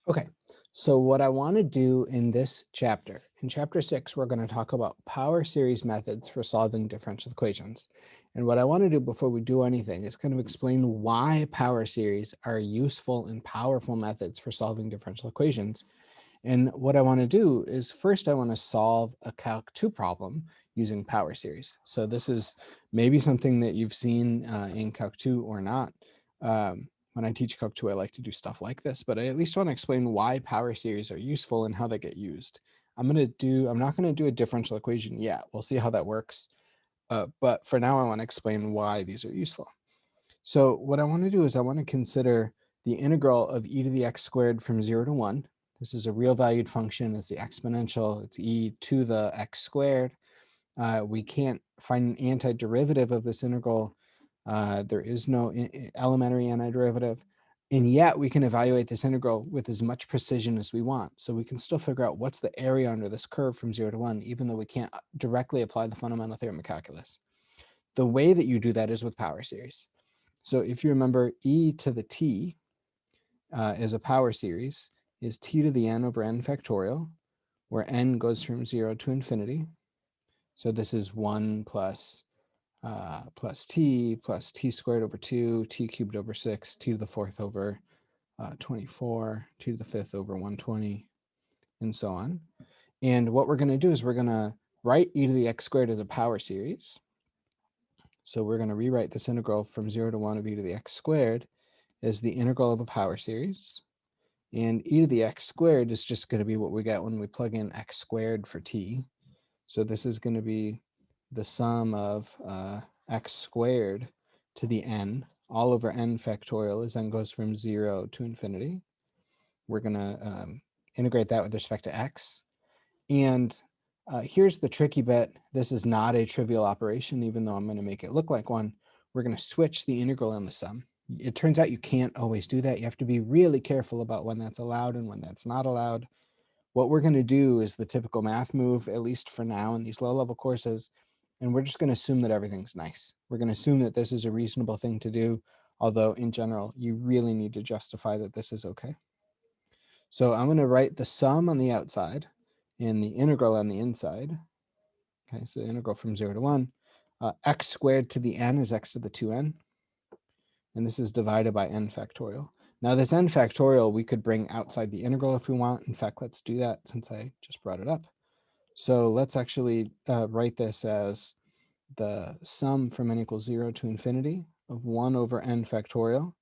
Okay, so what I want to do in this chapter, in chapter 6, we're going to talk about power series methods for solving differential equations. And what I want to do before we do anything is kind of explain why power series are useful and powerful methods for solving differential equations. And what I want to do is first I want to solve a Calc 2 problem using power series. So this is maybe something that you've seen in Calc 2 or not. When I teach Calc 2, I like to do stuff like this, but I at least want to explain why power series are useful and how they get used. I'm not going to do a differential equation yet. We'll see how that works. But for now, I want to explain why these are useful. So what I want to do is I want to consider the integral of e to the x squared from 0 to 1. This is a real valued function. It's the exponential. It's e to the x squared. We can't find an antiderivative of this integral. There is no elementary antiderivative. And yet we can evaluate this integral with as much precision as we want. So we can still figure out what's the area under this curve from 0 to 1, even though we can't directly apply the fundamental theorem of calculus. The way that you do that is with power series. So if you remember, e to the t is a power series, is t to the n over n factorial, where n goes from 0 to infinity. So this is 1 plus t squared over 2, t cubed over 6, t to the 4th over 24, t to the 5th over 120, and so on. And what we're going to do is we're going to write e to the x squared as a power series. So we're going to rewrite this integral from 0 to 1 of e to the x squared as the integral of a power series. And e to the x squared is just going to be what we get when we plug in x squared for t. So this is going to be the sum of x squared to the n, all over n factorial as n goes from 0 to infinity. We're going to integrate that with respect to x. And here's the tricky bit. This is not a trivial operation, even though I'm going to make it look like one. We're going to switch the integral and the sum. It turns out you can't always do that. You have to be really careful about when that's allowed and when that's not allowed. What we're going to do is the typical math move, at least for now in these low-level courses, and we're just going to assume that everything's nice. We're going to assume that this is a reasonable thing to do, although in general, you really need to justify that this is okay. So I'm going to write the sum on the outside and the integral on the inside. Okay, so integral from 0 to 1. X squared to the n is x to the 2n. And this is divided by n factorial. Now this n factorial we could bring outside the integral if we want. In fact, let's do that since I just brought it up. So let's actually write this as the sum from n equals 0 to infinity of 1 over n factorial.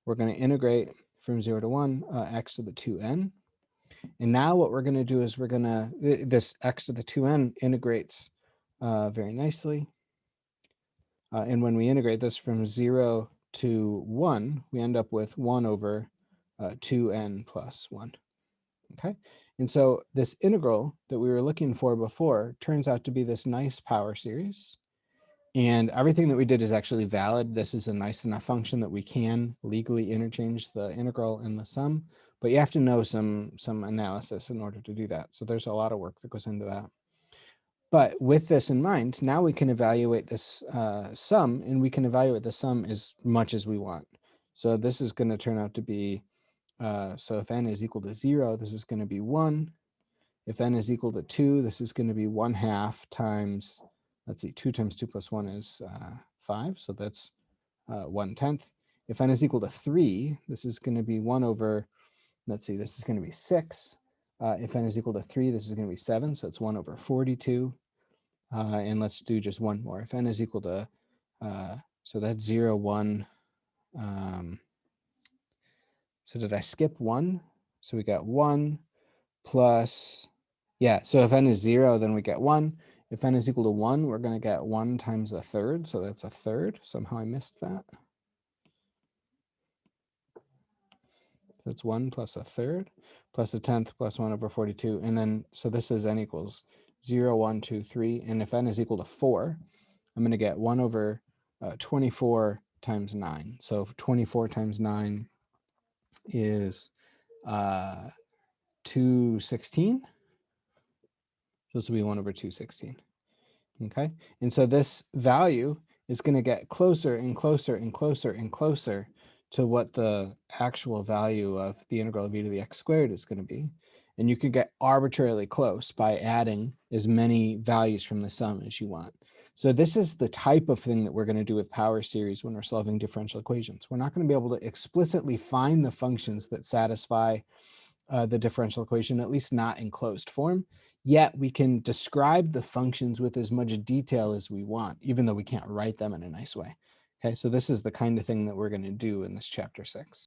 We're going to integrate from 0 to 1 x to the 2n. And now what we're going to do is we're going to, this x to the 2n integrates very nicely. And when we integrate this from 0 to 1, we end up with 1 over 2n plus 1. Okay, and so this integral that we were looking for before turns out to be this nice power series. And everything that we did is actually valid. This is a nice enough function that we can legally interchange the integral and the sum, but you have to know some analysis in order to do that. So there's a lot of work that goes into that. But with this in mind, now we can evaluate this sum, and we can evaluate the sum as much as we want. So this is going to turn out to be, so if n is equal to 0, this is going to be 1. If n is equal to 2, this is going to be 1/2 times, let's see, 2 times 2 plus 1 is 5, so that's 1/10. If n is equal to 3, this is going to be 1 over, let's see, this is going to be 6. If n is equal to 3, this is going to be 7, so it's 1 over 42. And let's do just one more. If n is equal to, so that's 0, 1. So did I skip 1? So we got 1 plus, yeah, so if n is 0, then we get 1. If n is equal to 1, we're going to get 1 times a third, so that's a third. Somehow I missed that. That's 1 plus a third, plus a 10th, plus 1 over 42. And then, so this is n equals 0, 1, 2, 3. And if n is equal to 4, I'm going to get 1 over 24 times 9. So 24 times 9 is 216. So this will be 1 over 216. Okay, and so this value is going to get closer and closer and closer and closer to what the actual value of the integral of e to the x squared is going to be. And you could get arbitrarily close by adding as many values from the sum as you want. So this is the type of thing that we're going to do with power series when we're solving differential equations. We're not going to be able to explicitly find the functions that satisfy the differential equation, at least not in closed form. Yet we can describe the functions with as much detail as we want, even though we can't write them in a nice way. Okay, so this is the kind of thing that we're going to do in this chapter 6.